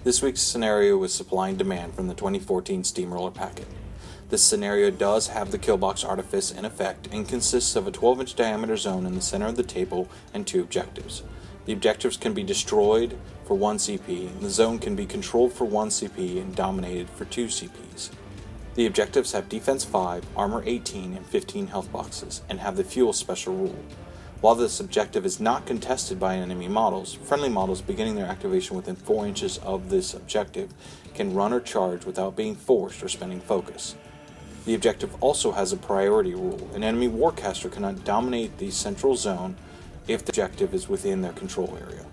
This week's scenario is Supply and Demand from the 2014 Steamroller packet. This scenario does have the Killbox Artifice in effect and consists of a 12-inch diameter zone in the center of the table and 2 objectives. The objectives can be destroyed for 1 CP, and the zone can be controlled for 1 CP and dominated for 2 CPs. The objectives have Defense 5, Armor 18, and 15 health boxes, and have the Fuel special rule. While this objective is not contested by enemy models, friendly models beginning their activation within 4 inches of this objective can run or charge without being forced or spending focus. The objective also has a priority rule. An enemy warcaster cannot dominate the central zone if the objective is within their control area.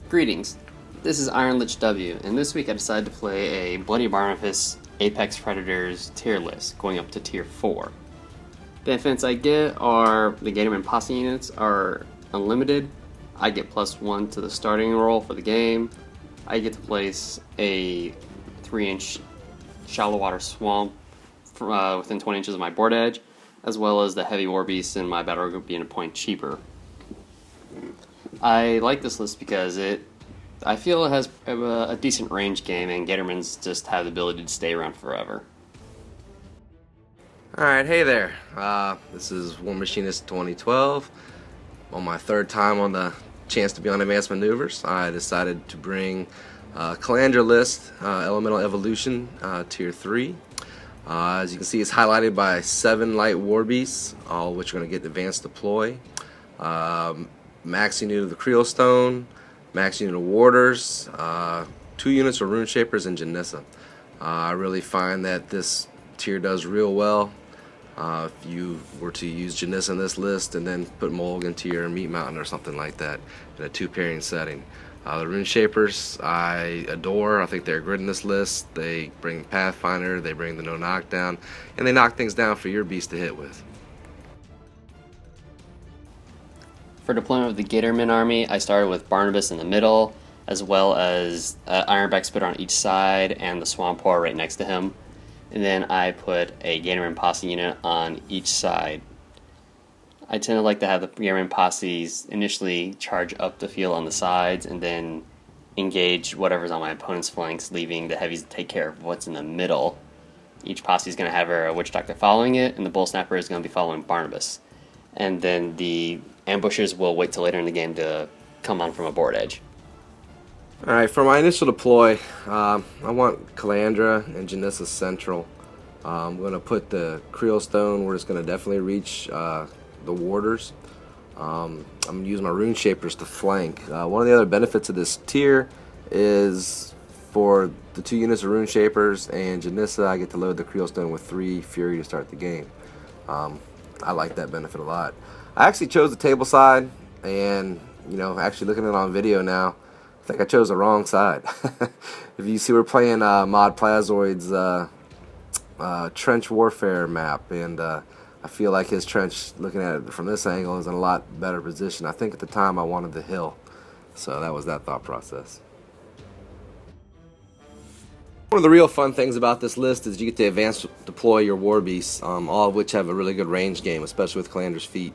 Greetings, this is Iron Lich W, and this week I decided to play a Bloody Barnabas Apex Predators tier list, going up to tier 4. Benefits I get are the Gatormen Posse units are unlimited. I get +1 to the starting roll for the game. I get to place a 3-inch shallow water swamp within 20 inches of my board edge, as well as the heavy Warbeasts in my battle group being a point cheaper. I like this list because I feel it has a decent range game, and Gatormans just have the ability to stay around forever. Alright, hey there. This is Warmachine 2012. On my 3rd time on the chance to be on Advanced Maneuvers, I decided to bring Calandra list, Elemental Evolution, Tier 3. As you can see, it's highlighted by 7 light Warbeasts, all of which are going to get Advanced Deploy. Max unit of the Krielstone, max unit of Warders, 2 units of Runeshapers, and Janissa. I really find that this tier does real well. If you were to use Janissa in this list and then put Mulg into your Meat Mountain or something like that in a 2-pairing setting. The Runeshapers I adore. I think they're good in this list. They bring Pathfinder, they bring the no knockdown, and they knock things down for your beast to hit with. For deployment of the Gatormen army, I started with Barnabas in the middle, as well as Ironback Spitter on each side and the Swamp Whore right next to him. And then I put a Gatormen Posse unit on each side. I tend to like to have the Gatormen Posses initially charge up the field on the sides and then engage whatever's on my opponent's flanks, leaving the heavies to take care of what's in the middle. Each Posse is going to have a Witch Doctor following it, and the Bull Snapper is going to be following Barnabas. And then the ambushers will wait till later in the game to come on from a board edge. Alright, for my initial deploy, I want Calandra and Janissa Central. I'm going to put the Krielstone where it's going to definitely reach the Warders. I'm going to use my Runeshapers to flank. One of the other benefits of this tier is for the 2 units of Runeshapers and Janissa, I get to load the Krielstone with 3 Fury to start the game. I like that benefit a lot. I actually chose the table side, and actually looking at it on video now, I think I chose the wrong side. If you see, we're playing Mod Plazoid's trench warfare map, and I feel like his trench, looking at it from this angle, is in a lot better position. I think at the time I wanted the hill, so that was that thought process. One of the real fun things about this list is you get to advance deploy your Warbeasts, all of which have a really good range game, especially with Calandra's feet.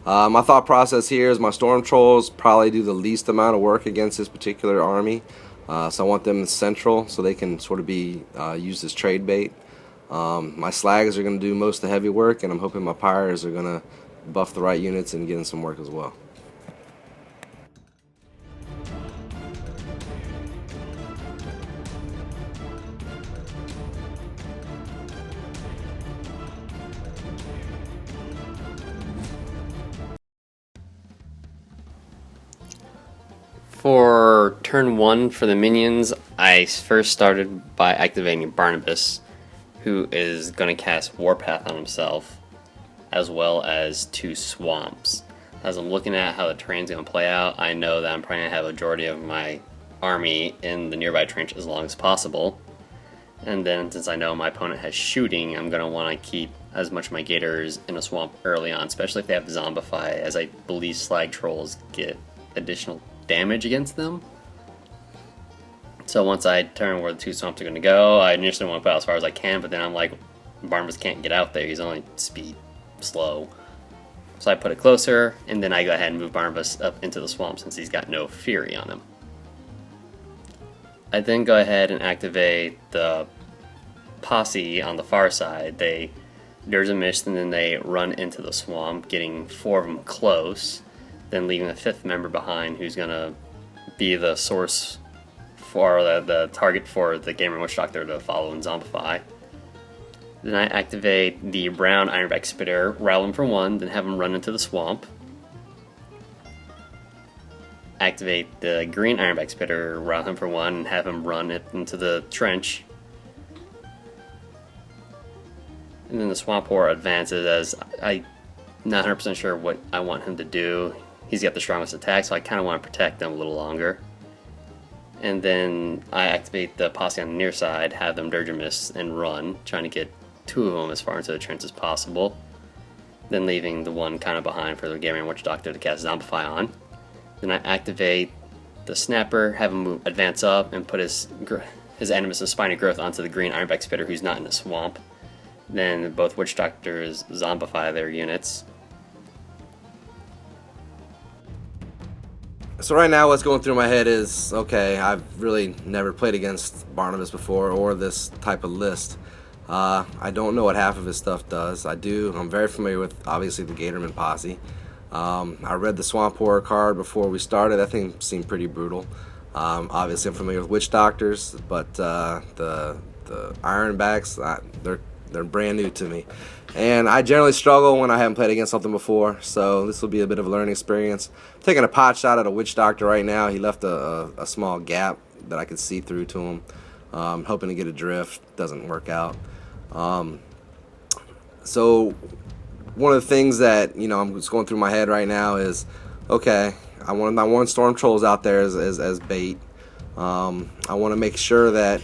My thought process here is my Storm Trolls probably do the least amount of work against this particular army, so I want them in central so they can sort of be used as trade bait. My Slags are going to do most of the heavy work, and I'm hoping my Pyres are going to buff the right units and get in some work as well. For turn 1 for the minions, I first started by activating Barnabas, who is going to cast Warpath on himself, as well as 2 swamps. As I'm looking at how the terrain's going to play out, I know that I'm probably going to have a majority of my army in the nearby trench as long as possible. And then since I know my opponent has shooting, I'm going to want to keep as much of my Gators in a swamp early on, especially if they have Zombify, as I believe Slag Trolls get additional damage against them. So once I determine where the 2 swamps are going to go, I initially want to put out as far as I can, but then I'm like, Barnabas can't get out there, he's only speed slow. So I put it closer, and then I go ahead and move Barnabas up into the swamp since he's got no Fury on him. I then go ahead and activate the Posse on the far side. There's a mist, and then they run into the swamp, getting 4 of them close, then leaving a 5th member behind who's going to be the source for the target for the Gatormen Witch Doctor to follow and zombify. Then I activate the brown Ironback Spitter, rattle him for 1, then have him run into the swamp. Activate the green Ironback Spitter, rattle him for 1, and have him run it into the trench. And then the Swamp Horde advances, as I'm not 100% sure what I want him to do. He's got the strongest attack, so I kind of want to protect him a little longer. And then I activate the Posse on the near side, have them Dirge Mist and run, trying to get 2 of them as far into the trench as possible. Then leaving the one kind of behind for the Gatormen Witch Doctor to cast Zombify on. Then I activate the Snapper, have him advance up, and put his Animus of Spiny Growth onto the green Ironback Spitter who's not in the swamp. Then both Witch Doctors zombify their units. So right now what's going through my head is, okay, I've really never played against Barnabas before or this type of list. I don't know what half of his stuff does. I'm very familiar with, obviously, the Gatormen Posse. I read the Swamp Horde card before we started. That thing seemed pretty brutal. Obviously I'm familiar with Witch Doctors, but the Ironbacks, they're brand new to me, and I generally struggle when I haven't played against something before, so this will be a bit of a learning experience. I'm taking a pot shot at a Witch Doctor right now. He left a small gap that I could see through to him, hoping to get a drift. Doesn't work out. So one of the things that I'm just going through my head right now is, okay, I want Storm Trolls out there as bait. I want to make sure that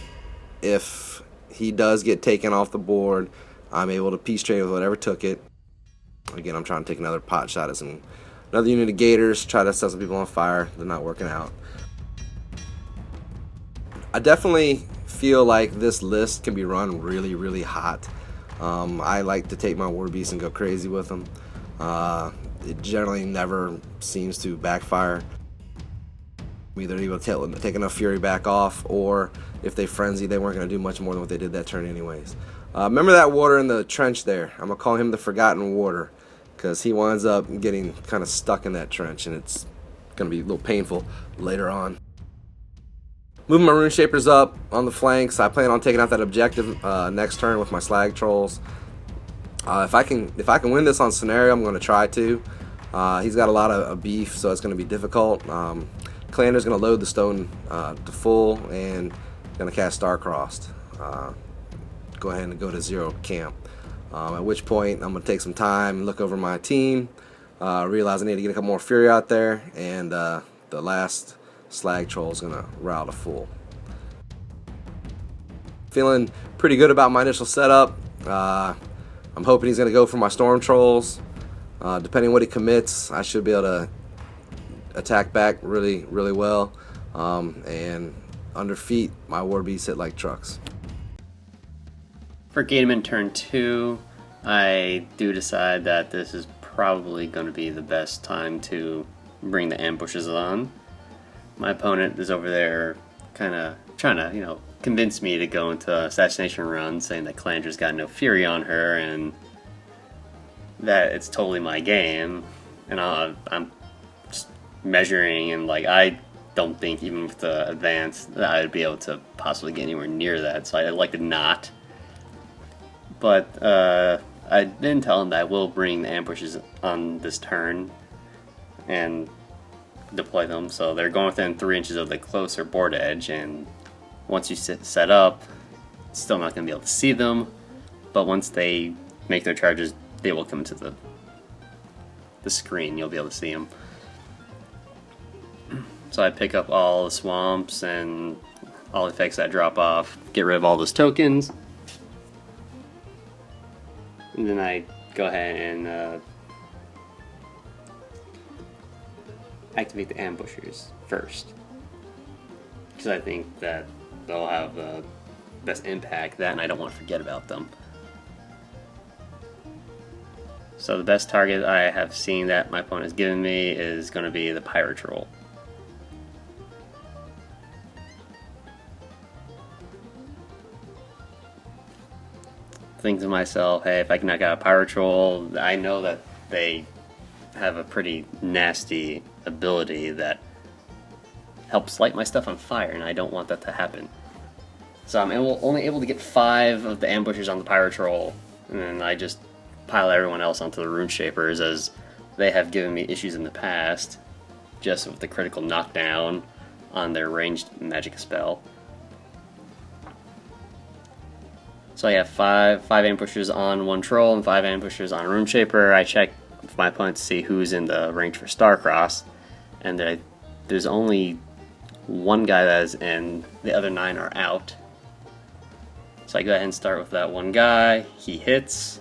if he does get taken off the board, I'm able to peace trade with whatever took it. Again, I'm trying to take another pot shot at another unit of Gators, try to set some people on fire. They're not working out. I definitely feel like this list can be run really, really hot. I like to take my Warbeasts and go crazy with them. It generally never seems to backfire. Either able to take enough fury back off, or if they frenzy, they weren't going to do much more than what they did that turn anyways. Remember that water in the trench there? I'm going to call him the Forgotten Water, because he winds up getting kind of stuck in that trench, and it's going to be a little painful later on. Moving my Runeshapers up on the flanks. I plan on taking out that objective next turn with my Slag Trolls. If I can win this on scenario, I'm going to try to. He's got a lot of beef, so it's going to be difficult. Calandra's going to load the stone to full and going to cast Starcrossed. Go ahead and go to 0 camp. At which point I'm going to take some time, look over my team, realize I need to get a couple more fury out there, and the last Slag Troll is going to rile to full. Feeling pretty good about my initial setup. I'm hoping he's going to go for my Storm Trolls. Depending on what he commits, I should be able to attack back really, really well, and under feet, my Warbeasts hit like trucks. For Gatormen turn 2, I do decide that this is probably going to be the best time to bring the ambushes on. My opponent is over there kind of trying to, convince me to go into an assassination run, saying that Calandra's got no fury on her and that it's totally my game, and I'm just measuring, and I don't think even with the advance that I'd be able to possibly get anywhere near that, so I'd like to not. But I didn't tell him that I will bring the ambushes on this turn and deploy them, so they're going within 3 inches of the closer board edge, and once you set up, still not going to be able to see them, but once they make their charges, they will come to the screen. You'll be able to see them. So I pick up all the swamps and all the effects that drop off, get rid of all those tokens, and then I go ahead and activate the ambushers first, because I think that they'll have the best impact, and I don't want to forget about them. So the best target I have seen that my opponent has given me is going to be the Pyre Troll. think to myself, hey, if I can knock out a Pyre Troll, I know that they have a pretty nasty ability that helps light my stuff on fire, and I don't want that to happen. So I'm only able to get 5 of the ambushers on the Pyre Troll, and then I just pile everyone else onto the Runeshapers, as they have given me issues in the past, just with the critical knockdown on their ranged magic spell. So I have 5 ambushers on 1 Troll and 5 ambushers on a Runeshaper. I check my opponent to see who's in the range for Starcross, and there's only 1 guy that is in, the other 9 are out. So I go ahead and start with that 1 guy. He hits.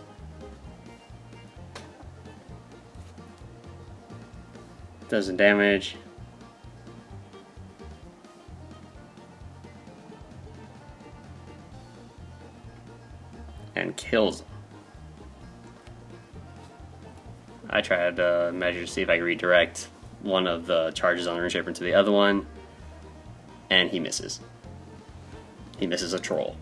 Does some damage. And kills him. I tried to measure to see if I could redirect one of the charges on the Runeshaper into the other one, and he misses. He misses a troll.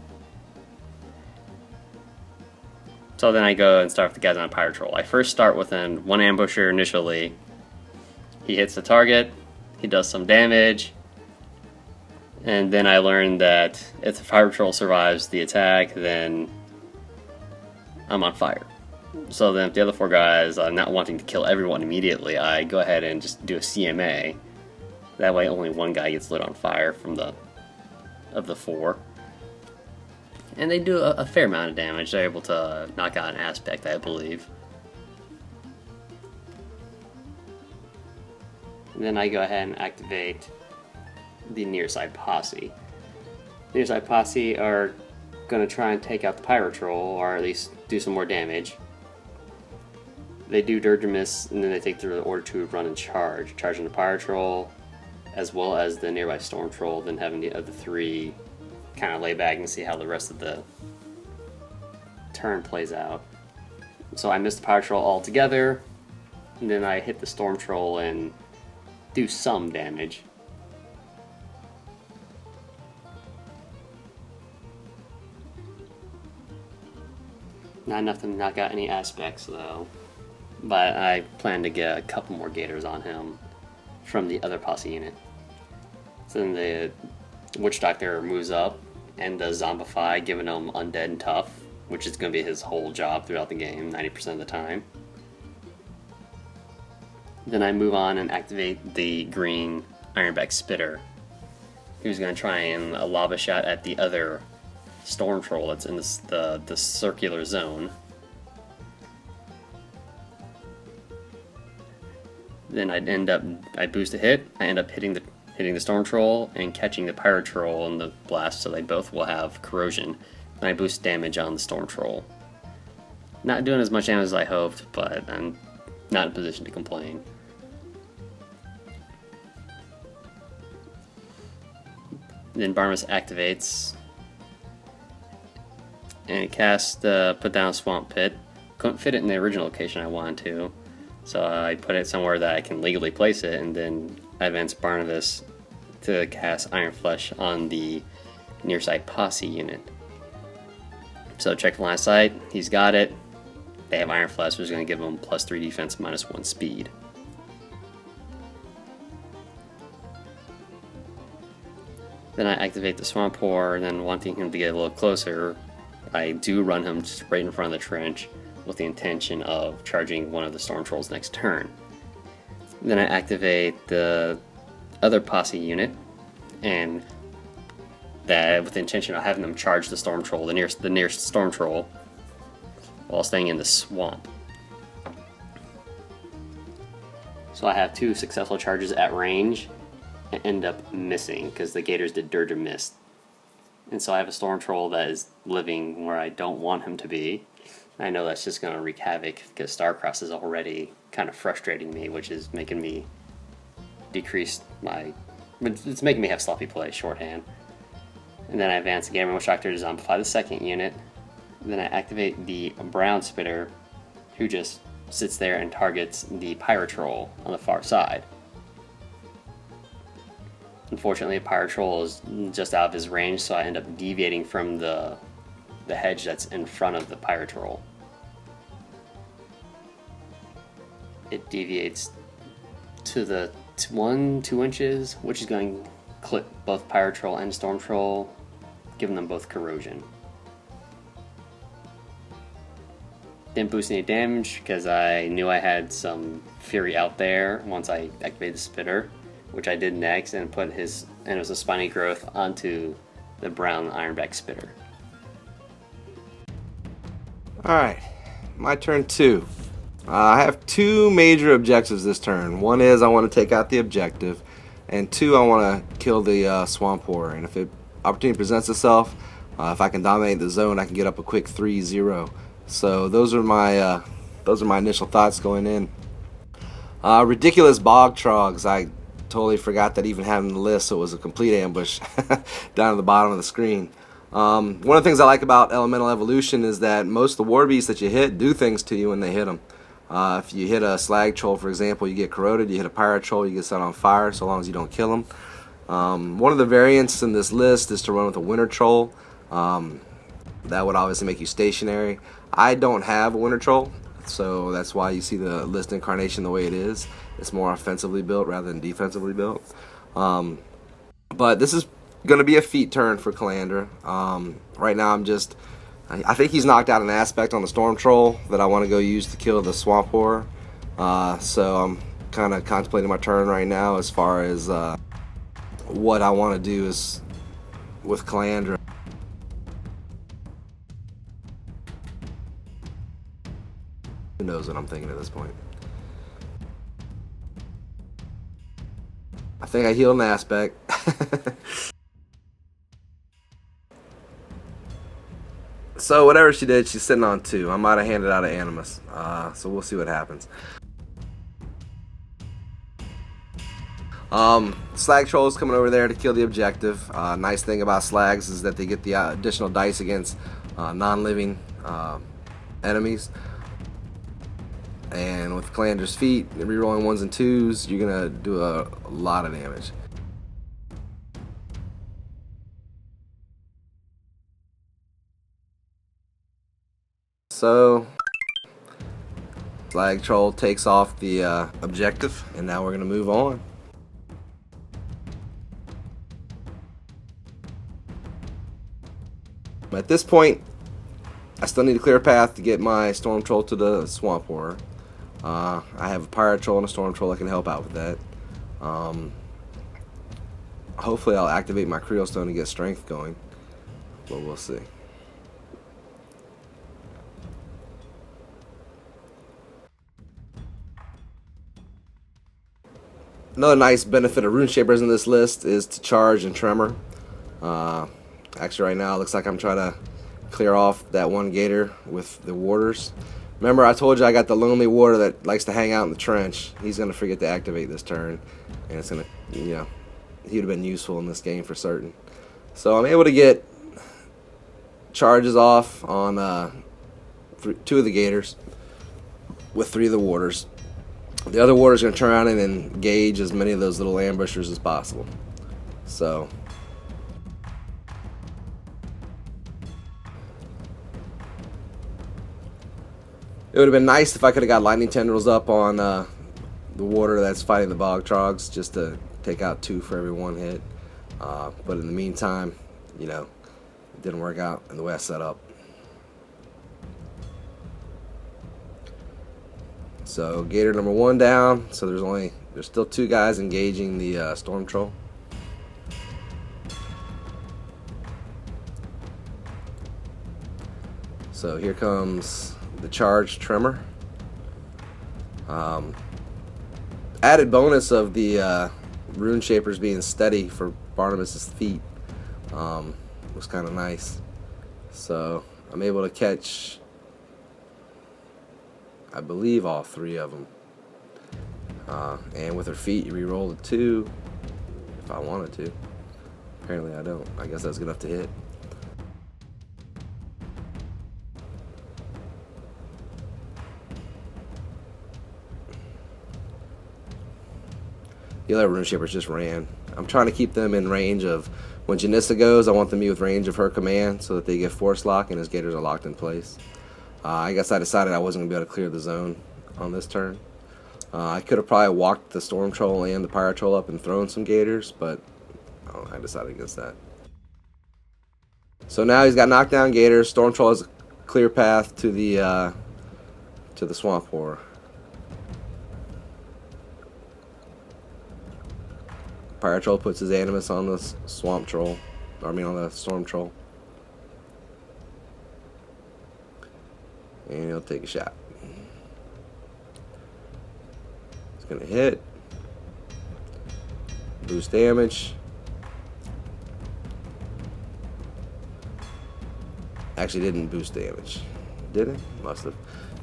So then I go and start with the guys on a Pyre Troll. I first start with 1 ambusher initially. He hits the target, he does some damage, and then I learned that if the Pyre Troll survives the attack, then I'm on fire. So then if the other 4 guys are not wanting to kill everyone immediately, I go ahead and just do a CMA. That way only 1 guy gets lit on fire from of the 4. And they do a fair amount of damage. They're able to knock out an aspect, I believe. And then I go ahead and activate the near side Posse. The near side Posse are going to try and take out the Pyre Troll, or at least do some more damage. They do Dirge and Miss, and then they take the order to run and charge. Charging the Pyre Troll, as well as the nearby Storm Troll, then having the other 3 kind of lay back and see how the rest of the turn plays out. So I missed the Pyre Troll altogether, and then I hit the Storm Troll and do some damage. Not enough to knock out any aspects though, but I plan to get a couple more Gators on him from the other Posse unit. So then the Witch Doctor moves up and does Zombify, giving him Undead and Tough, which is going to be his whole job throughout the game, 90% of the time. Then I move on and activate the green Ironback Spitter, who's going to try and lob a shot at the other Storm Troll that's in the circular zone. Then I boost a hit, I end up hitting the Storm Troll and catching the Pyre Troll in the blast, so they both will have corrosion. And I boost damage on the Storm Troll. Not doing as much damage as I hoped, but I'm not in a position to complain. Then Barnabas activates, and it casts Put Down Swamp Pit. Couldn't fit it in the original location I wanted to, so I put it somewhere that I can legally place it, and then I advance Barnabas to cast Iron Flesh on the near side Posse unit. So check the line of sight, he's got it. They have Iron Flesh, which is going to give him +3 defense, -1 speed. Then I activate the Swamp Pour, and then wanting him to get a little closer, I do run him just right in front of the trench with the intention of charging one of the Storm Trolls next turn. Then I activate the other Posse unit, and that with the intention of having them charge the Storm Troll, the nearest Storm Troll, while staying in the swamp. So I have 2 successful charges at range, and end up missing because the Gators did Dirge and Mist. And so I have a Storm Troll that is living where I don't want him to be. I know that's just going to wreak havoc because Starcross is already kind of frustrating me, which is making me decrease my... It's making me have sloppy play, shorthand. And then I advance the Gatormen Witch Doctor to zombify the second unit. And then I activate the Brown Spitter, who just sits there and targets the Pyre Troll on the far side. Unfortunately, a Pyre Troll is just out of his range, so I end up deviating from the the hedge that's in front of the Pyre Troll. It deviates to the 1-2 inches, which is going to clip both Pyre Troll and Storm Troll, giving them both corrosion. Didn't boost any damage because I knew I had some Fury out there once I activated the Spitter, which I did next, and it was a Spiny Growth onto the brown Ironback Spitter. Alright, my turn 2. I have 2 major objectives this turn. One is I want to take out the objective, and 2, I want to kill the Swamp Horror. And if it opportunity presents itself, if I can dominate the zone, I can get up a quick 3-0. So those are my initial thoughts going in. Ridiculous Bog Trogs. I totally forgot that even having the list, so it was a complete ambush down at the bottom of the screen. One of the things I like about Elemental Evolution is that most of the Warbeasts that you hit do things to you when they hit them. If you hit a Slag Troll, for example, you get corroded. You hit a Pyre Troll, you get set on fire, so long as you don't kill them. One of the variants in this list is to run with a Winter Troll. That would obviously make you stationary. I don't have a Winter Troll, so that's why you see the list incarnation the way it is. It's more offensively built rather than defensively built. But this is going to be a feat turn for Calandra. Right now I think he's knocked out an aspect on the Storm Troll that I want to go use to kill the Swamp Horror. So I'm kind of contemplating my turn right now as far as what I want to do is with Calandra. Who knows what I'm thinking at this point. I think I healed an aspect. So whatever she did, she's sitting on 2. I might have handed out an Animus. So we'll see what happens. Slag Troll is coming over there to kill the objective. Nice thing about Slags is that they get the additional dice against non-living enemies. And with Calandra's feet, rerolling 1s and 2s, you're going to do a lot of damage. So, Slag Troll takes off the objective, and now we're going to move on. At this point, I still need to clear a path to get my Storm Troll to the Swamp Horror. I have a Pyre Troll and a Storm Troll that can help out with that. Hopefully I'll activate my Krielstone to get strength going, but we'll see. Another nice benefit of Runeshapers in this list is to charge and tremor. Actually right now it looks like I'm trying to clear off that one gator with the warders. Remember, I told you I got the lonely warder that likes to hang out in the trench. He's going to forget to activate this turn, and it's going to, you know, he would have been useful in this game for certain. So I'm able to get charges off on 2 of the gators with 3 of the warders. The other warder's going to turn around and engage as many of those little ambushers as possible. So it would have been nice if I could have got lightning tendrils up on the warder that's fighting the bog trogs, just to take out 2 for every 1 hit. But in the meantime, you know, it didn't work out in the way I set up. So gator number 1 down. So there's still 2 guys engaging the Storm Troll. So here comes the charged tremor. Added bonus of the Runeshapers being steady for Barnabas' feet was kind of nice. So I'm able to catch, I believe, all 3 of them. And with her feet, you reroll a 2 if I wanted to. Apparently I don't. I guess that's good enough to hit. The other Runeshapers just ran. I'm trying to keep them in range of When Janissa goes, I want them to be with range of her command so that they get force lock and his gators are locked in place. I guess I decided I wasn't going to be able to clear the zone on this turn. I could have probably walked the Storm Troll and the Pyre Troll up and thrown some gators, but I decided against that. So now he's got knockdown gators. Storm Troll has a clear path to the Swamp Horror. Pyre Troll puts his Animus on the Swamp Troll, on the Storm Troll. And he'll take a shot. It's going to hit. Boost damage. Actually didn't boost damage. Did it? Must have.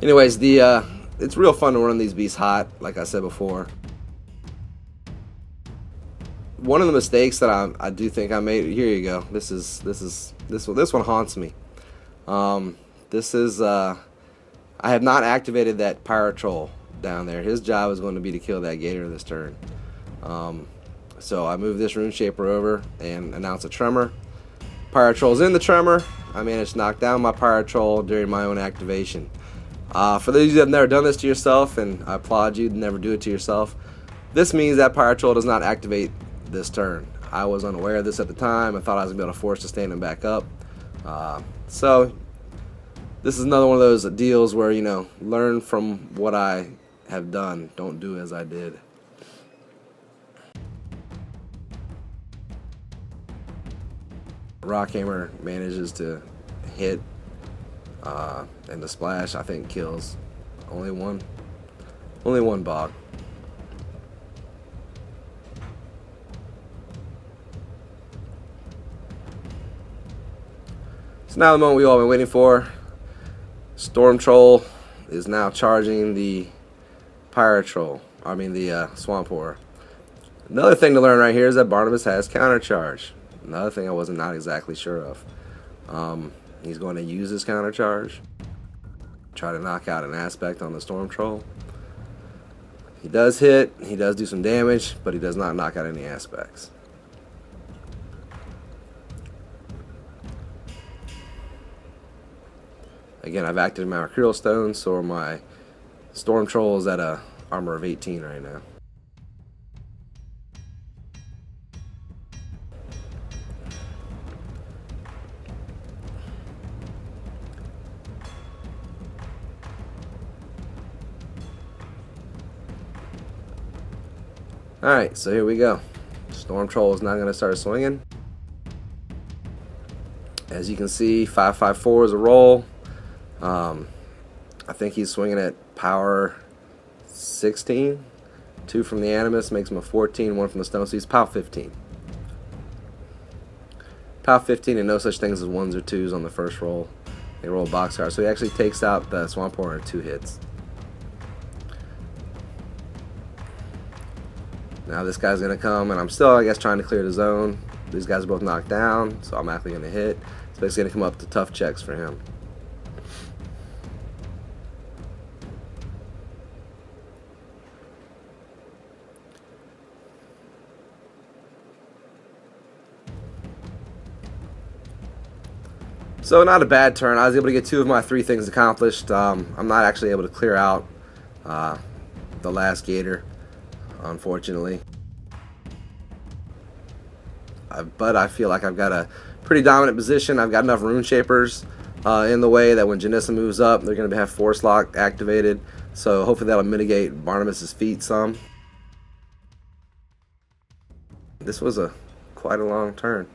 Anyways, it's real fun to run these beasts hot, like I said before. One of the mistakes that I do think I made. Here you go. This one haunts me. I have not activated that Pyre Troll down there. His job is going to be to kill that Gator this turn. So I move this Runeshaper over and announce a Tremor. Pyre Troll's in the Tremor. I managed to knock down my Pyre Troll during my own activation. For those of you that have never done this to yourself, and I applaud you to never do it to yourself, this means that Pyre Troll does not activate this turn. I was unaware of this at the time. I thought I was going to be able to force to stand him back up. So this is another one of those deals where, you know, learn from what I have done. Don't do as I did. Rockhammer manages to hit, and the splash I think kills only one bog. So now the moment we've all been waiting for. Storm Troll is now charging the Pyre Troll. The Swamp Horror. Another thing to learn right here is that Barnabas has counter charge. Another thing I was not exactly sure of. He's going to use his counter charge. Try to knock out an aspect on the Storm Troll. He does hit. He does do some damage, but he does not knock out any aspects. Again, I've activated my Krielstone, so my Storm Troll is at a armor of 18 right now. Alright, so here we go. Storm Troll is now going to start swinging. As you can see, 554 is a roll. I think he's swinging at power 16. 2 from the Animus makes him a 14, 1 from the Stone, so he's power 15. Power 15 and no such things as 1s or 2s on the first roll. They roll a boxcar, so he actually takes out the Swamp Horror in 2 hits. Now this guy's going to come, and I'm still, I guess, trying to clear the zone. These guys are both knocked down, so I'm actually going to hit. So it's going to come up to tough checks for him. So not a bad turn. I was able to get 2 of my 3 things accomplished. I'm not actually able to clear out the last Gator, unfortunately. But I feel like I've got a pretty dominant position. I've got enough Runeshapers in the way that when Janissa moves up, they're going to have Force Lock activated. So hopefully that'll mitigate Barnabas' feet some. This was quite a long turn,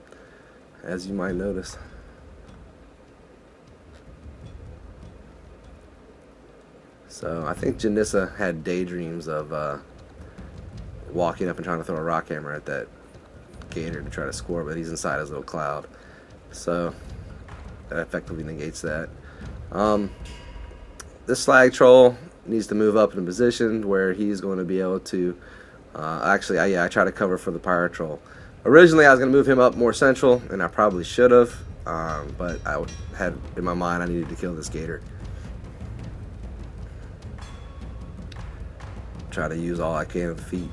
as you might notice. So I think Janissa had daydreams of walking up and trying to throw a rock hammer at that Gator to try to score, but he's inside his little cloud. So that effectively negates that. This Slag Troll needs to move up in a position where he's going to be able to I try to cover for the Pyre Troll. Originally I was going to move him up more central, and I probably should have, but I had in my mind I needed to kill this Gator. Try to use all I can of the feet.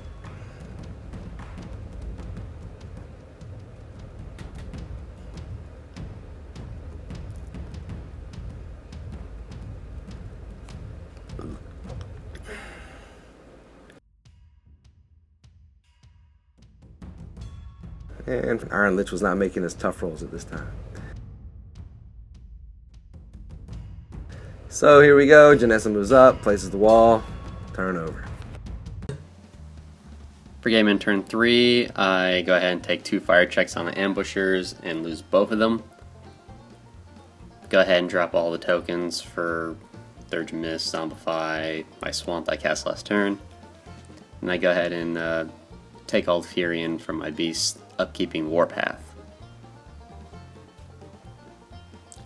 And Iron Lich was not making his tough rolls at this time. So here we go. Janissa moves up, places the wall, turn over. For game in turn 3, I go ahead and take 2 fire checks on the ambushers and lose both of them. Go ahead and drop all the tokens for Third Miss, Zombify, my Swamp I cast last turn. And I go ahead and take all the Furion from my beast, upkeeping Warpath.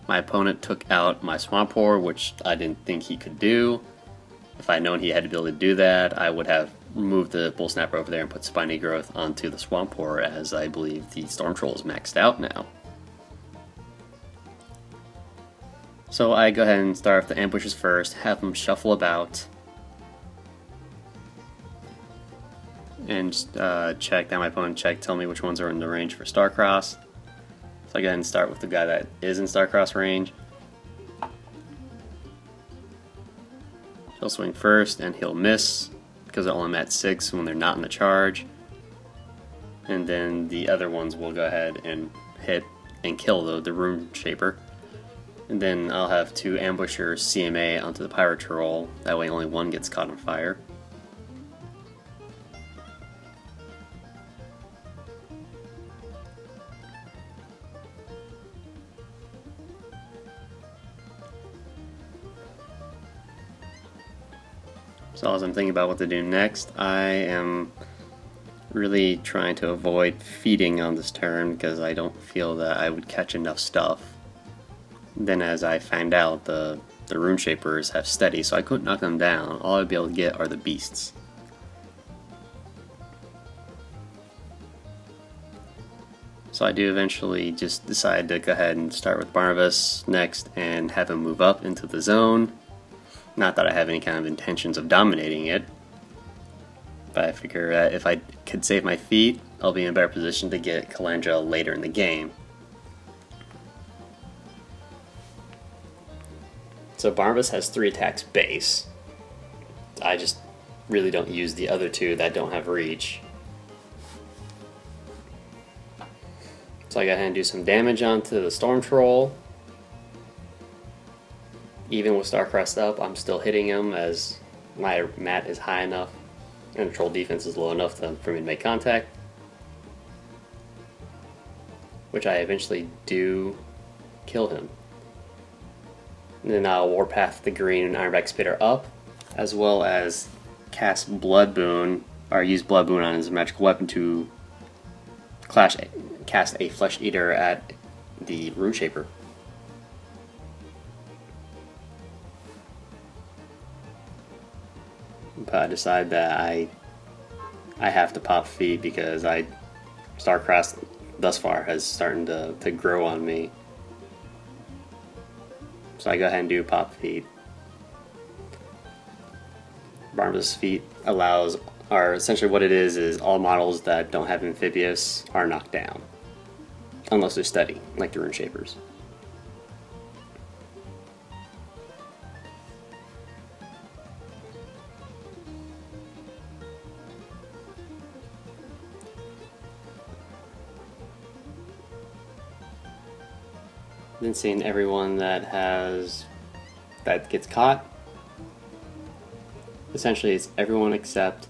My opponent took out my Swamp Horde, which I didn't think he could do. If I'd known he had the ability to do that, I would have removed the Bull Snapper over there and put Spiny Growth onto the Swamp Horde, as I believe the Storm Troll is maxed out now. So I go ahead and start off the ambushes first, have them shuffle about, and just check that my opponent check, tell me which ones are in the range for Starcross. So I go ahead and start with the guy that is in Starcross range. He'll swing first and he'll miss because I'm only at 6 when they're not in the charge. And then the other ones will go ahead and hit and kill the Runeshaper. And then I'll have 2 ambushers CMA onto the Pyre Troll. That way only one gets caught on fire. So as I'm thinking about what to do next, I am really trying to avoid feeding on this turn because I don't feel that I would catch enough stuff. Then as I find out, the Runeshapers have steady, so I couldn't knock them down. All I'd be able to get are the beasts. So I do eventually just decide to go ahead and start with Barnabas next and have him move up into the zone. Not that I have any kind of intentions of dominating it, but I figure if I could save my feet, I'll be in a better position to get Calandra later in the game. So Barnabas has 3 attacks base. I just really don't use the other 2 that don't have reach. So I go ahead and do some damage onto the Storm Troll. Even with Starcrossed up, I'm still hitting him as my mat is high enough and the troll defense is low enough for me to make contact. Which I eventually do kill him. And then I'll Warpath the green Ironback Spitter up, as well as cast Blood Boon, or use Blood Boon on his magical weapon to cast a Flesh Eater at the Runeshaper. But I decide that I have to pop feet because Starcross thus far has starting to grow on me. So I go ahead and do pop feet. Barnabas feat are essentially what it is all models that don't have amphibious are knocked down. Unless they're steady, like the Runeshapers. Then seeing everyone that gets caught. Essentially, it's everyone except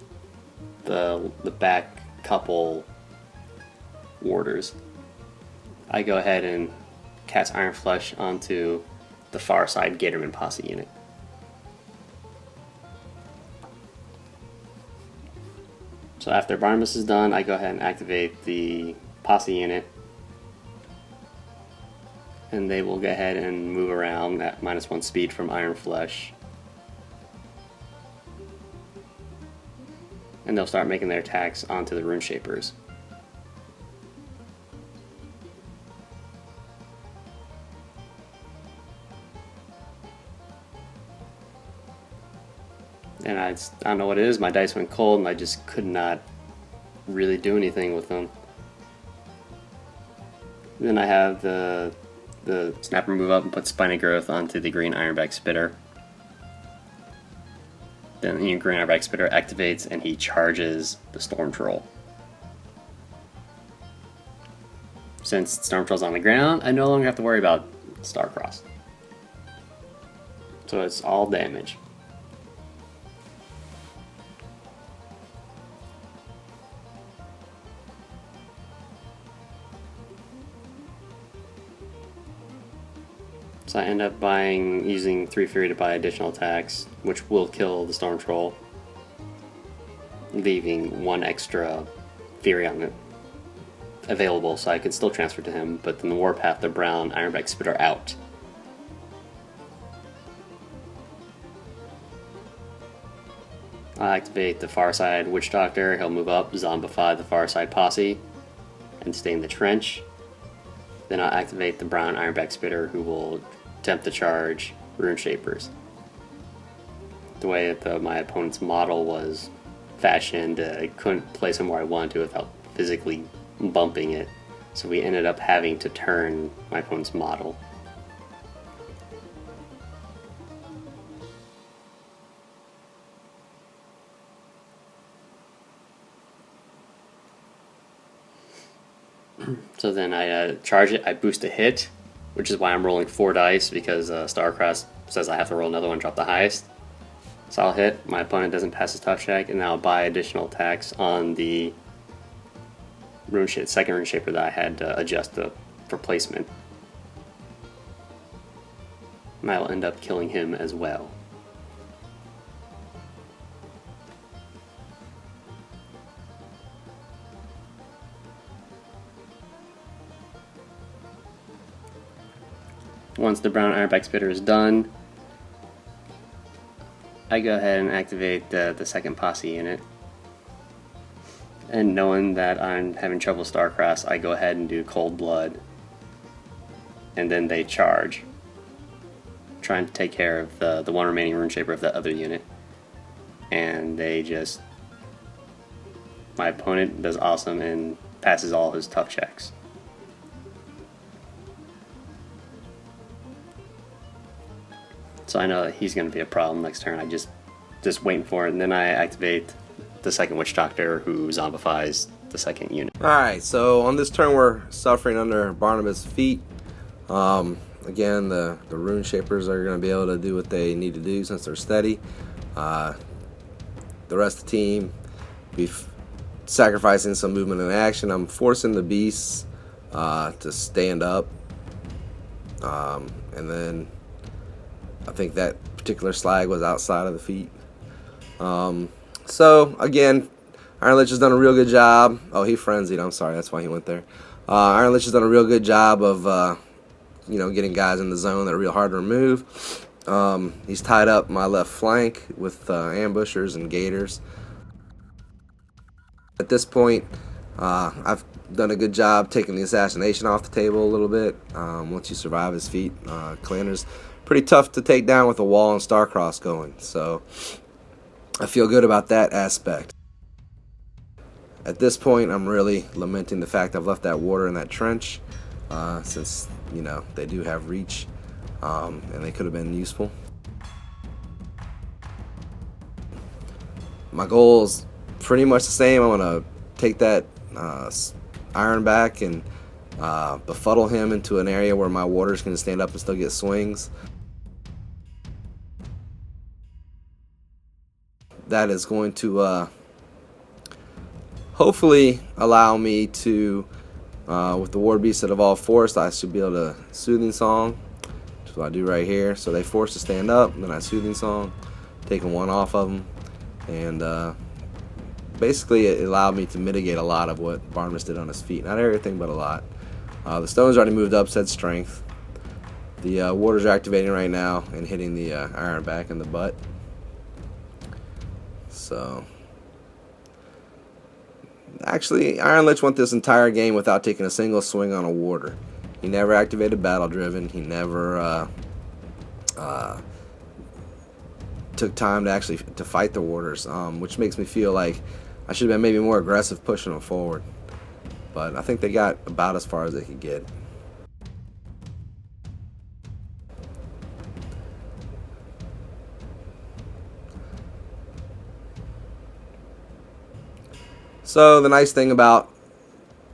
the back couple warders. I go ahead and cast Iron Flesh onto the far side Gatormen Posse unit. So after Barnabas is done, I go ahead and activate the Posse unit. And they will go ahead and move around at -1 speed from Iron Flesh. And they'll start making their attacks onto the Runeshapers. And I don't know what it is, my dice went cold and I just could not really do anything with them. Then I have the Snapper move up and put Spiny Growth onto the green Ironback Spitter. Then the green Ironback Spitter activates and he charges the Storm Troll. Since Storm Troll's on the ground, I no longer have to worry about Starcross. So it's all damage. So I end up using 3 Fury to buy additional attacks, which will kill the Storm Troll, leaving 1 extra Fury on it available, so I could still transfer to him, but then the Warpath, the brown Ironback Spitter out. I activate the far side Witch Doctor, he'll move up, zombify the far side Posse, and stay in the trench. Then I'll activate the brown Ironback Spitter, who will attempt to charge Runeshapers. The way that my opponent's model was fashioned, I couldn't place him where I wanted to without physically bumping it, so we ended up having to turn my opponent's model. So then I charge it, I boost a hit, which is why I'm rolling 4 dice, because Starcross says I have to roll another one, drop the highest. So I'll hit, my opponent doesn't pass his tough check, and then I'll buy additional attacks on the second Runeshaper that I had to adjust for placement. And I'll end up killing him as well. Once the brown Ironback Spitter is done, I go ahead and activate the second Posse unit. And knowing that I'm having trouble with Starcross, I go ahead and do Cold Blood. And then they charge, trying to take care of the one remaining Runeshaper of the other unit. And they just... my opponent does awesome and passes all his tough checks. So I know that he's going to be a problem next turn. I just waiting for it, and then I activate the second Witch Doctor, who zombifies the second unit. Alright, so on this turn we're suffering under Barnabas' feet. Again, the Runeshapers are going to be able to do what they need to do since they're steady. The rest of the team be sacrificing some movement and action. I'm forcing the beasts to stand up, and then I think that particular slag was outside of the feet. So again, Iron Lich has done a real good job. Oh, he frenzied. I'm sorry, that's why he went there. Iron Lich has done a real good job of getting guys in the zone that are real hard to remove. He's tied up my left flank with ambushers and gators. At this point, I've done a good job taking the assassination off the table a little bit. Once you survive his feat, Calandra's pretty tough to take down with a wall and Starcross going, so I feel good about that aspect. At this point, I'm really lamenting the fact I've left that water in that trench, since they do have reach, and they could have been useful. My goal is pretty much the same. I'm gonna take that Ironback and befuddle him into an area where my waters can stand up and still get swings. That is going to hopefully allow me to, with the Warbeasts that have all forced, I should be able to Soothing Song, which is what I do right here. So they force to stand up, and then I Soothing Song, taking one off of them, and basically it allowed me to mitigate a lot of what Barnabas did on his feet. Not everything, but a lot. The stones already moved up, said strength. The waters are activating right now and hitting the Ironback in the butt. So, actually, Iron Lich went this entire game without taking a single swing on a warder. He never activated Battle Driven. He never took time to actually fight the warders, which makes me feel like I should have been maybe more aggressive pushing them forward. But I think they got about as far as they could get. So the nice thing about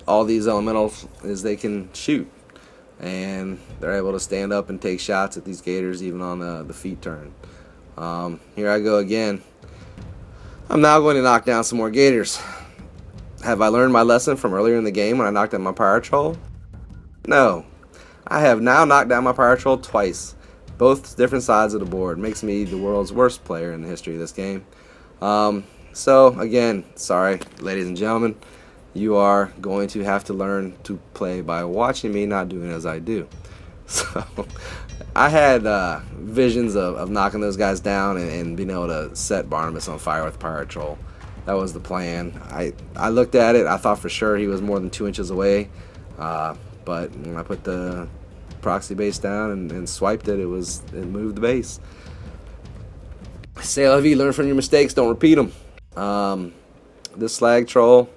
all these elementals is they can shoot, and they're able to stand up and take shots at these gators even on the feet turn. Here I go again. I'm now going to knock down some more gators. Have I learned my lesson from earlier in the game when I knocked down my Pyre Troll? No. I have now knocked down my Pyre Troll twice. Both different sides of the board. Makes me the world's worst player in the history of this game. So, again, sorry, ladies and gentlemen. You are going to have to learn to play by watching me, not doing as I do. So, I had visions of knocking those guys down and being able to set Barnabas on fire with Pyre Troll. That was the plan. I looked at it. I thought for sure he was more than 2 inches away. But when I put the proxy base down and swiped it, it moved the base. Say la vie, learn from your mistakes, don't repeat them. This Slag Troll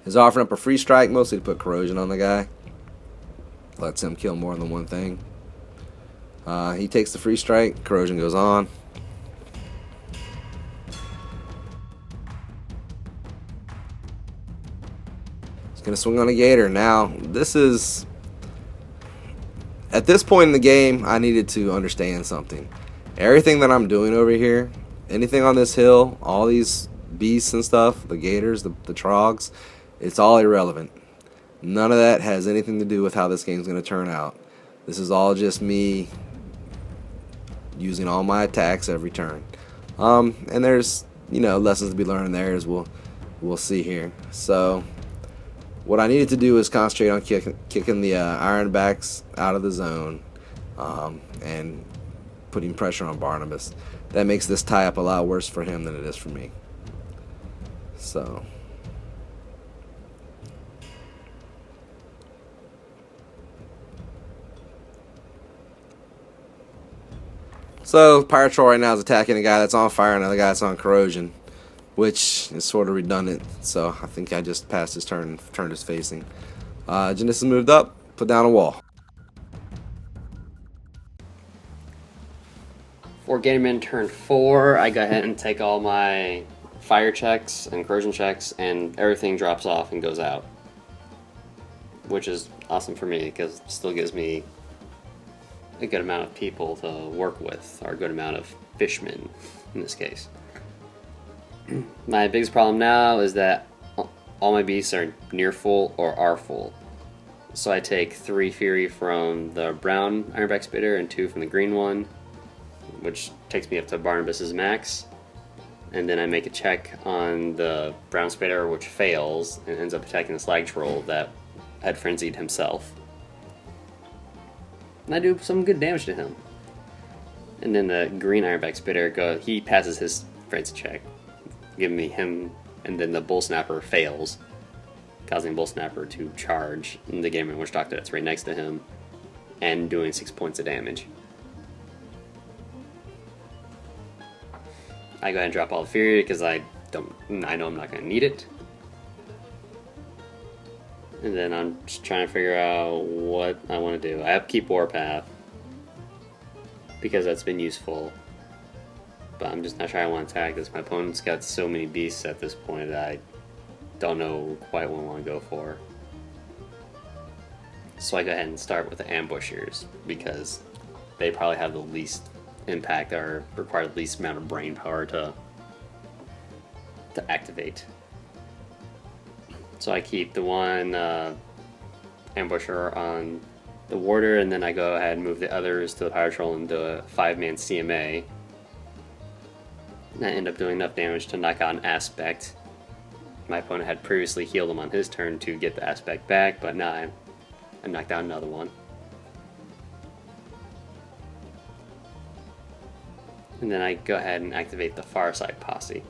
is offering up a free strike, mostly to put corrosion on the guy. Lets him kill more than one thing. He takes the free strike, corrosion goes on. He's going to swing on a gator. Now, at this point in the game, I needed to understand something. Everything that I'm doing over here, anything on this hill, all these beasts and stuff, the gators, the trogs, it's all irrelevant. None of that has anything to do with how this game's going to turn out. This is all just me using all my attacks every turn. And there's, lessons to be learned there as we'll see here. So, what I needed to do is concentrate on kicking the Ironbacks out of the zone and putting pressure on Barnabas. That makes this tie-up a lot worse for him than it is for me. So, Pyre Troll right now is attacking a guy that's on fire and another guy that's on corrosion, which is sort of redundant. So I think I just passed his turn and turned his facing. Janissa moved up, put down a wall. For Gatormen turn 4, I go ahead and take all my fire checks and corrosion checks, and everything drops off and goes out. Which is awesome for me, because it still gives me a good amount of people to work with, or a good amount of fishmen, in this case. My biggest problem now is that all my beasts are near full or are full. So I take 3 Fury from the brown Ironback Spitter and 2 from the green one, which takes me up to Barnabas's max. And then I make a check on the brown Spitter, which fails, and ends up attacking the Slag Troll that had frenzied himself. And I do some good damage to him. And then the green Ironback Spitter, he passes his frenzy check, giving me him, and then the Bull Snapper fails, causing Bull Snapper to charge the Gatorman Witch Doctor that's right next to him, and doing 6 points of damage. I go ahead and drop all the Fury because I know I'm not going to need it. And then I'm just trying to figure out what I want to do. I upkeep Warpath because that's been useful. But I'm just not sure I want to attack this. My opponent's got so many beasts at this point that I don't know quite what I want to go for. So I go ahead and start with the Ambushers because they probably have the least impact or require the least amount of brain power to activate. So I keep the one Ambusher on the Warder, and then I go ahead and move the others to the Pyre Troll and do a 5-man CMA. And I end up doing enough damage to knock out an Aspect. My opponent had previously healed him on his turn to get the Aspect back, but now I knocked out another one. And then I go ahead and activate the Far Side Posse.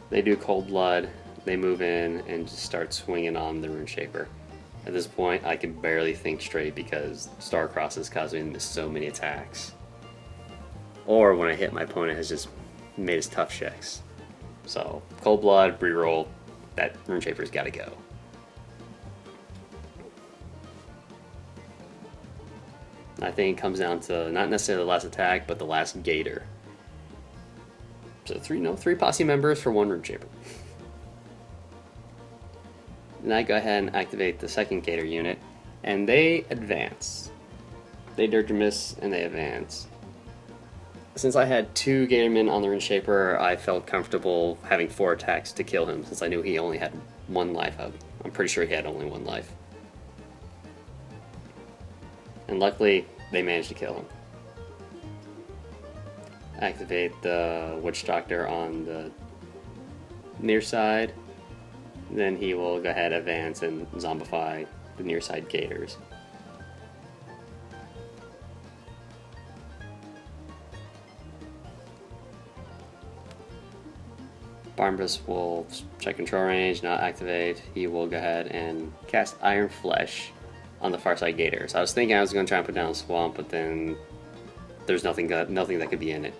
They do Cold Blood, they move in and just start swinging on the Runeshaper. At this point, I can barely think straight because Starcross is causing me to miss so many attacks. Or when I hit, my opponent has just made his tough checks. So, Cold Blood, reroll, that Runeshaper's gotta go. I think it comes down to not necessarily the last attack, but the last Gator. So 3 Posse members for 1 Runeshaper. And I go ahead and activate the second Gator unit, and they advance. They Dirge Miss and they advance. Since I had 2 Gatormen on the Runeshaper, I felt comfortable having 4 attacks to kill him, since I knew he only had 1 life. I'm pretty sure he had only 1 life. And luckily, they managed to kill him. Activate the Witch Doctor on the near side. Then he will go ahead, advance, and zombify the near side Gators. Barnabas will check control range, not activate. He will go ahead and cast Iron Flesh on the far side Gators. I was thinking I was going to try and put down a swamp, but then there's nothing that could be in it.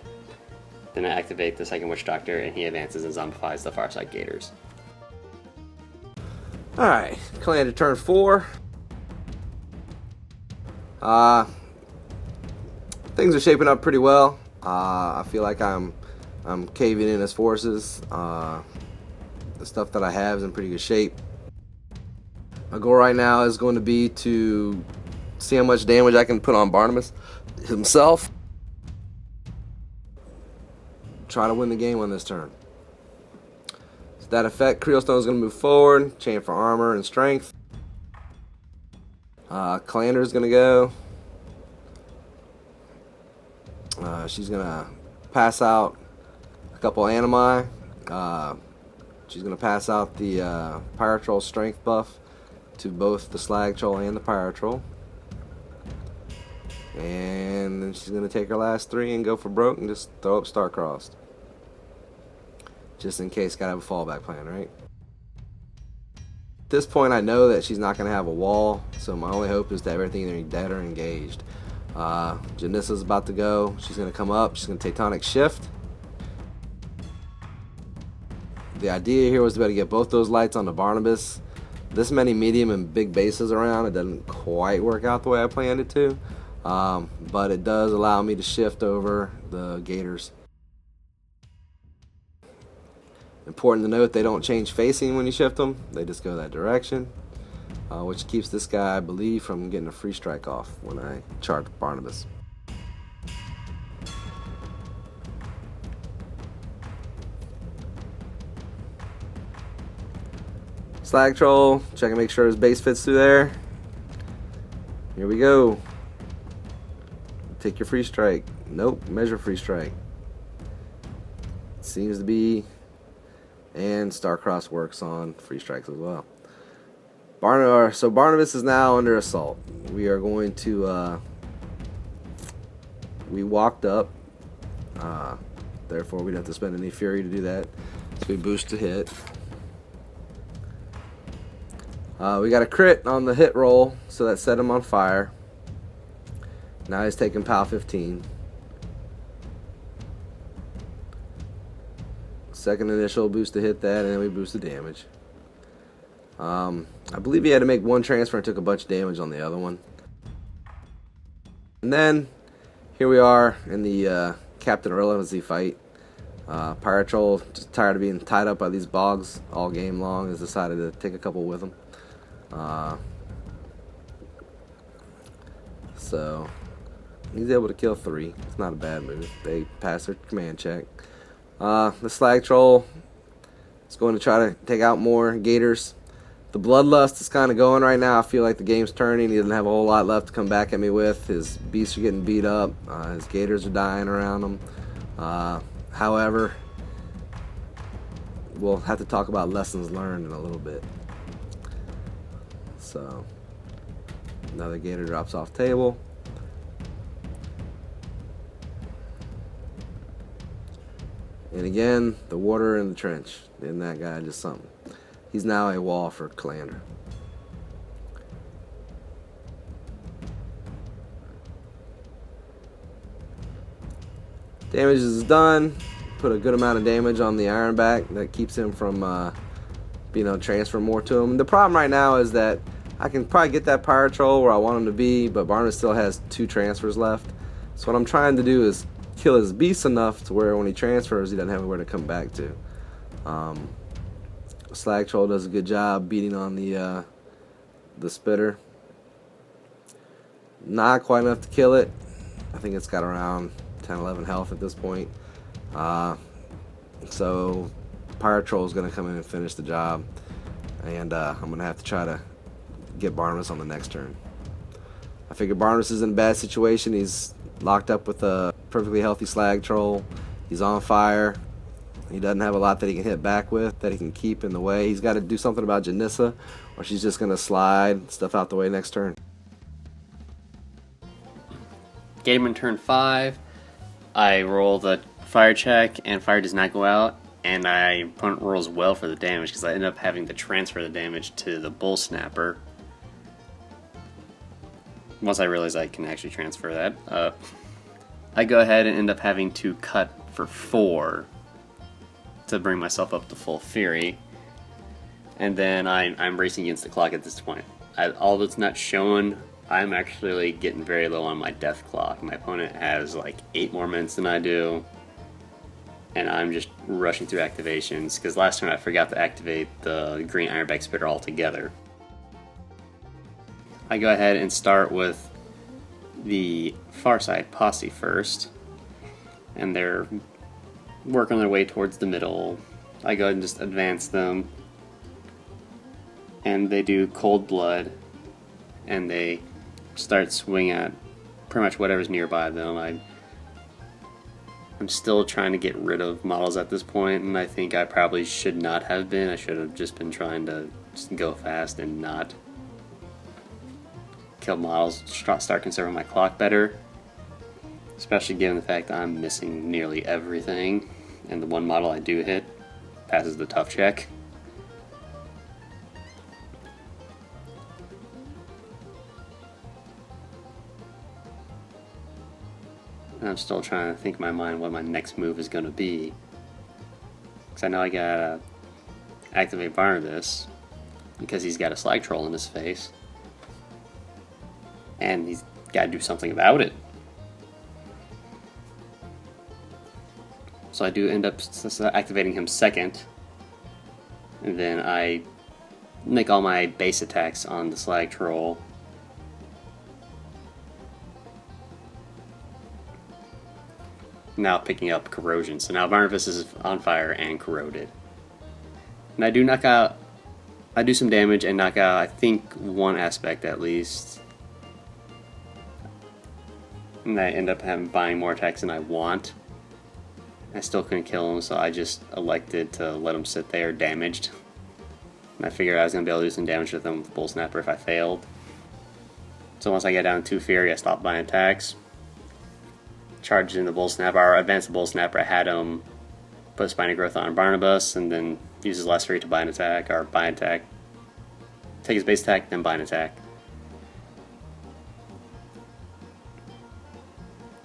Then I activate the second Witch Doctor, and he advances and zombifies the far side Gators. Alright, Calandra turn 4. Things are shaping up pretty well. I feel like I'm caving in his forces. The stuff that I have is in pretty good shape. My goal right now is going to be to see how much damage I can put on Barnabas himself. Try to win the game on this turn. To that effect, Krielstone is going to move forward, chain for armor and strength. Calandra is going to go. She's going to pass out a couple animi. She's going to pass out the Pyre Troll strength buff to both the Slag Troll and the Pyre Troll. And then she's going to take her last 3 and go for broke and just throw up Star-Crossed. Just in case, gotta have a fallback plan, right? At this point, I know that she's not going to have a wall, so my only hope is to have everything either dead or engaged. Janissa's about to go. She's going to come up. She's going to Tectonic Shift. The idea here was to be able to get both those lights on the Barnabas. This many medium and big bases around, it doesn't quite work out the way I planned it to. But it does allow me to shift over the Gators. Important to note, they don't change facing when you shift them. They just go that direction, which keeps this guy, I believe, from getting a free strike off when I charge Barnabas. Slag Troll, check and make sure his base fits through there. Here we go. Take your free strike. Nope, measure free strike. Seems to be, and Star-Crossed works on free strikes as well. So Barnabas is now under assault. We are going to, we walked up, therefore we don't have to spend any fury to do that. So we boost to hit. We got a crit on the hit roll, so that set him on fire. Now he's taking PAL 15. Second initial boost to hit that, and then we boost the damage. I believe he had to make 1 transfer and took a bunch of damage on the other one. And then, here we are in the Captain Irrelevancy fight. Pyre Troll, just tired of being tied up by these bogs all game long, has decided to take a couple with him. So he's able to kill 3. It's not a bad move. They pass their command check. The Slag Troll is going to try to take out more Gators. The Bloodlust is kind of going right now. I feel like the game's turning. He doesn't have a whole lot left to come back at me with. His beasts are getting beat up. His Gators are dying around him. However, we'll have to talk about lessons learned in a little bit. So, another Gator drops off table. And again, the water in the trench. Isn't that guy just something? He's now a wall for Calandra. Damage is done. Put a good amount of damage on the Ironback. That keeps him from being able to transfer more to him. The problem right now is that I can probably get that Pyre Troll where I want him to be, but Barnabas still has 2 transfers left. So what I'm trying to do is kill his beast enough to where when he transfers, he doesn't have anywhere to come back to. Slag Troll does a good job beating on the spitter. Not quite enough to kill it. I think it's got around 10-11 health at this point. So Pyre Troll is going to come in and finish the job, and I'm going to have to try to get Barnabas on the next turn. I figure Barnabas is in a bad situation. He's locked up with a perfectly healthy Slag Troll. He's on fire. He doesn't have a lot that he can hit back with, that he can keep in the way. He's got to do something about Janissa, or she's just going to slide stuff out the way next turn. Gatormen turn 5. I roll the fire check, and fire does not go out, and my opponent rolls well for the damage because I end up having to transfer the damage to the Bull Snapper. Once I realize I can actually transfer that, I go ahead and end up having to cut for 4 to bring myself up to full fury, and then I'm racing against the clock at this point. All that's not shown, I'm actually getting very low on my death clock. My opponent has like 8 more minutes than I do, and I'm just rushing through activations because last turn I forgot to activate the green Ironback Spitter altogether. I go ahead and start with the far side Posse first, and they're working their way towards the middle. I go ahead and just advance them, and they do cold blood, and they start swinging at pretty much whatever's nearby them. I'm still trying to get rid of models at this point, and I think I probably should not have been. I should have just been trying to just go fast and not kill models, start conserving my clock better, especially given the fact that I'm missing nearly everything, and the one model I do hit passes the tough check. And I'm still trying to think in my mind what my next move is going to be, because I know I gotta activate Barnabas because he's got a Slag Troll in his face, and he's got to do something about it. So I do end up activating him second, and then I make all my base attacks on the Slag Troll. Now picking up corrosion, so now Barnabas is on fire and corroded. And I do knock out, I do some damage and knock out, I think, one aspect at least. And I end up buying more attacks than I want. I still couldn't kill him, so I just elected to let him sit there damaged. And I figured I was going to be able to do some damage with him with Bull Snapper if I failed. So once I get down to 2 Fury, I stopped buying attacks. Charged in the Bull Snapper, or advanced the Bull Snapper. I had him put Spiny Growth on Barnabas, and then use his last Fury to buy an attack, or buy an attack. Take his base attack, then buy an attack.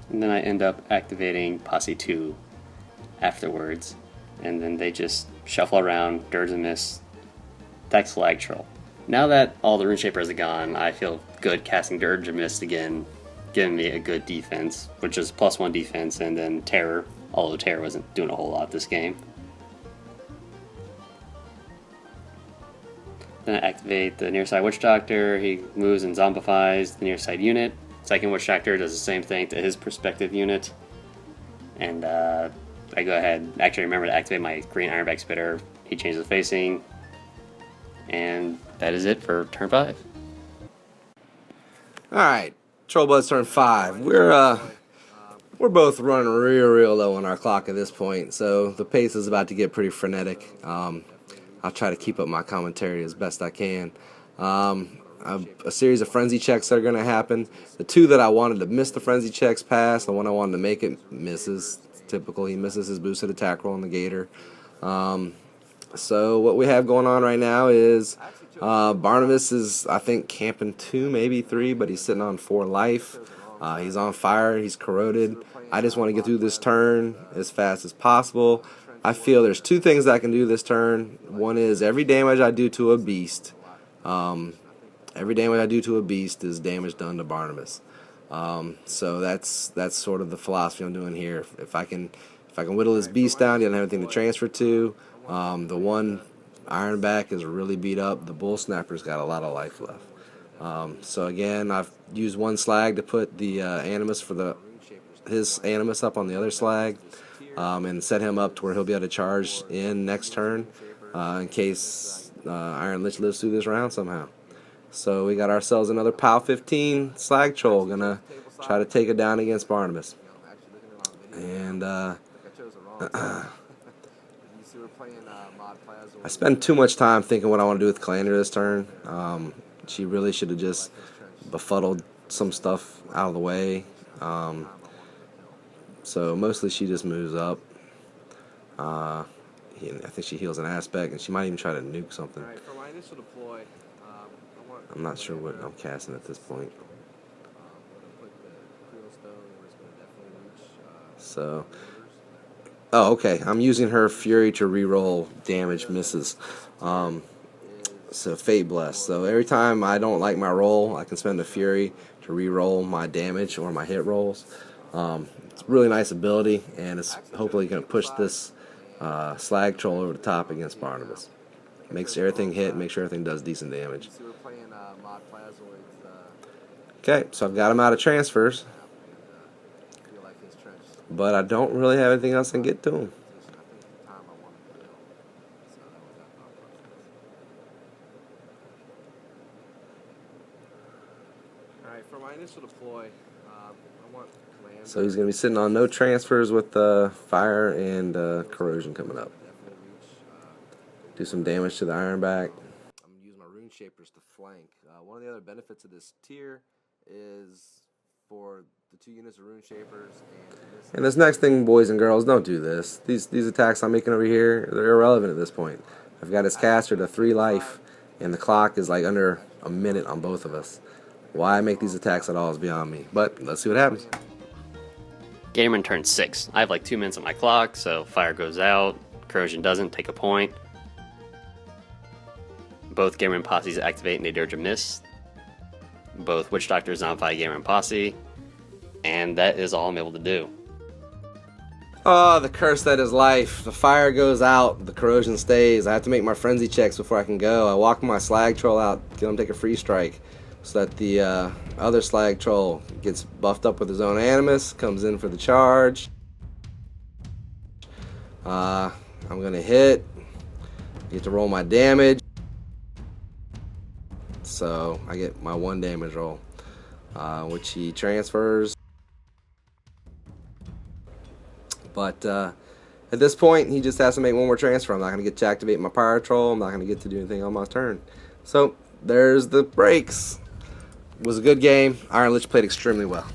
And then I end up activating Posse 2 afterwards, and then they just shuffle around, Dirge and Miss, attack Slag Troll. Now that all the Runeshapers are gone, I feel good casting Dirge and Miss again, giving me a good defense, which is +1 defense, and then Terror, although Terror wasn't doing a whole lot this game. Then I activate the near side Witch Doctor. He moves and zombifies the near side unit. Second Witch Doctor does the same thing to his perspective unit. And I go ahead, actually remember to activate my green Ironback Spitter. He changes the facing. And that is it for turn 5. Alright, Trollbloods turn 5. We're both running real low on our clock at this point, so the pace is about to get pretty frenetic. I'll try to keep up my commentary as best I can. A series of frenzy checks that are going to happen. The 2 that I wanted to miss the frenzy checks pass. The one I wanted to make it misses. It's typical. He misses his boosted attack roll on the Gator. So what we have going on right now is Barnabas is, I think, camping 2, maybe 3, but he's sitting on 4 life. He's on fire. He's corroded. I just want to get through this turn as fast as possible. I feel there's 2 things I can do this turn. One is every damage I do to a beast. Every damage I do to a beast is damage done to Barnabas. So that's sort of the philosophy I'm doing here. If I can whittle this beast down, he doesn't have anything to transfer to. The one Ironback is really beat up. The Bull Snapper's got a lot of life left. So again, I've used one slag to put the Animus for his Animus up on the other slag, and set him up to where he'll be able to charge in next turn in case Iron Lich lives through this round somehow. So we got ourselves another POW 15 Slag Troll, gonna try to take it down against Barnabas. And I spend too much time thinking what I want to do with Calandra this turn. She really should have just befuddled some stuff out of the way. So mostly she just moves up. I think she heals an aspect, and she might even try to nuke something. For my initial deploy, I'm not sure what I'm casting at this point. So, oh, okay. I'm using her Fury to reroll damage misses. So Fate Bless. So every time I don't like my roll, I can spend a Fury to reroll my damage or my hit rolls. It's a really nice ability, and it's hopefully going to push this Slag Troll over the top against Barnabas. Makes everything hit, make sure everything does decent damage. Okay, so I've got him out of transfers, but I don't really have anything else I can get to him. Alright, for my initial deploy, I want Calandra. So he's going to be sitting on no transfers with fire and corrosion coming up. Do some damage to the Ironback. I'm going to use my Runeshapers to flank. One of the other benefits of this tier is for the 2 units of Runeshapers. And this next thing, boys and girls, don't do this. These attacks I'm making over here, they're irrelevant at this point. I've got his caster to 3 life, and the clock is like under a minute on both of us. Why I make these attacks at all is beyond me. But let's see what happens. Gatormen turn 6. I have like 2 minutes on my clock, so fire goes out, corrosion doesn't, take a point. Both Gatormen posses activate and they Dirge of Mist. Both Witch Doctors zombify Gatormen posse. And that is all I'm able to do. Oh, the curse that is life. The fire goes out, the corrosion stays. I have to make my frenzy checks before I can go. I walk my Slag Troll out, get him to take a free strike, so that the other Slag Troll gets buffed up with his own Animus, comes in for the charge. I'm going to hit. Get to roll my damage. So I get my 1 damage roll, which he transfers. But at this point, he just has to make 1 more transfer. I'm not going to get to activate my Pyre Troll. I'm not going to get to do anything on my turn. So there's the breaks. It was a good game. Iron Lich played extremely well.